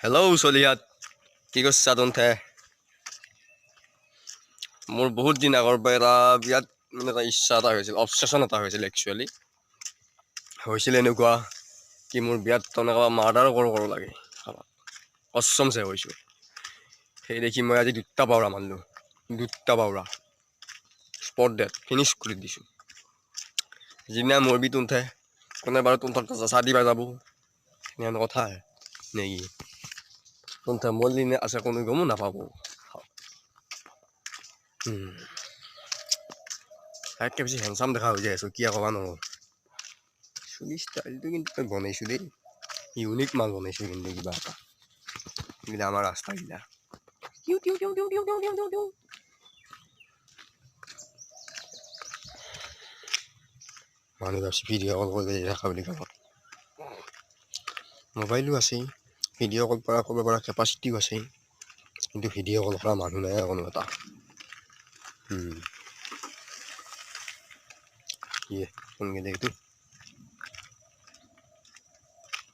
hello' চলিহাত কি কৰিছা তন্থে মোৰ বহুত দিন আগৰ পৰা এটা বিৰাট মানে এটা ইচ্ছা এটা হৈছিল অবচেশ্যন এটা হৈছিল একচুৱেলি হৈছিল এনেকুৱা কি মোৰ বিয়াত তেনেকুৱা মাৰ্ডাৰ কৰোঁ লাগে কচমছে হৈছোঁ সেই দেখি মই আজি 2টা পাউৰা মাৰিলোঁ 2টা পাউৰা স্পট ডেড ফিনিছ কৰি দিছোঁ যিদিনা মৰবি তন্থে কোনে বাৰু তন্থৰ চা দিবা যাব সেনেহেন কথা নেকি তন্থে মৰলি নে আছে কোনো গমো নাপাব তাতকৈ বেছি হেণ্ডচাম দেখা হৈ যায় আছোঁ কি ক'বা নোৱাৰোঁ চুলি ষ্টাইলটো কিন্তু মই বনাইছোঁ দেই ইউনিক মাল বনাইছোঁ কিন্তু কিবা এটা এইগিলা আমাৰ ৰাস্তাগিলা মানুহ ভাবছি ভিডিঅ' কল কৰি দেখা বুলি ক'ব মোবাইলো আছে ভিডিঅ' কল কৰিব পৰা কেপাচিটিও আছে কিন্তু ভিডিঅ' কল কৰা মানুহ নাই কোনো এটা ইয়ে কোনকে দেখটো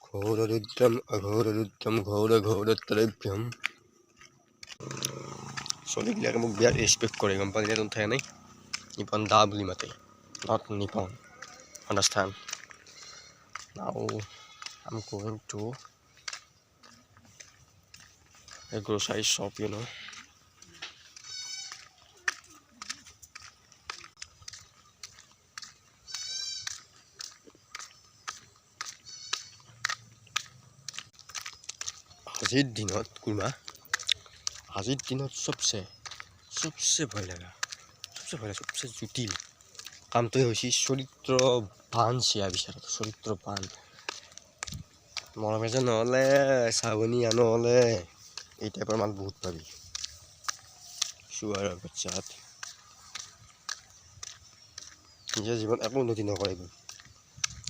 ঘোৰৰুদ্ৰম অঘোৰৰুদ্ৰম ঘোৰ ঘোৰত্ৰভ্যম চলিগিলাকে মোক বিৰাট ৰেচপেক্ট কৰে গম পালি তন্থে নাই নিপন দা বুলি মাতে not Nipon understand now I'm going to a grocery shop আজিৰ দিনত কুৰ্মা আজিৰ দিনত চবচে ভয় লগা চবচে জটিল কামটোৱে হৈছে চৰিত্ৰ বান চিয়া বিচাৰাটো চৰিত্ৰ বান মৰমেজে নহ'লে চাবনীয়া নহ'লে এই টাইপৰ মাল বহুত পাবি চুৱাৰৰ বাচ্চাত নিজৰ জীৱন একো উন্নতি নকৰিব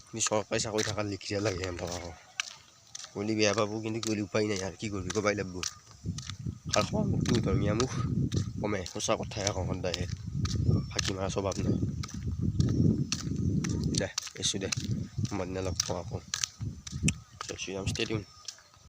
কিন্তু চৰকাৰী চাকৰি থকাৰ লিখিয়া লাগে আকৌ কলি বেয়া পাব কিন্তু কলি উপায় নাই আৰু কি কৰিবি ক'বাই লাগব আৰু খোৱা মুখটো ধৰ্মীয়া মুখ কমে সঁচা কথাই আকৌ সদায়ে ফাঁকি মাৰা স্বভাৱ নাই দে এছোঁ দে মই দিনা লগ পাওঁ আকৌ শ্ৰীৰাম ষ্টেডিয়াম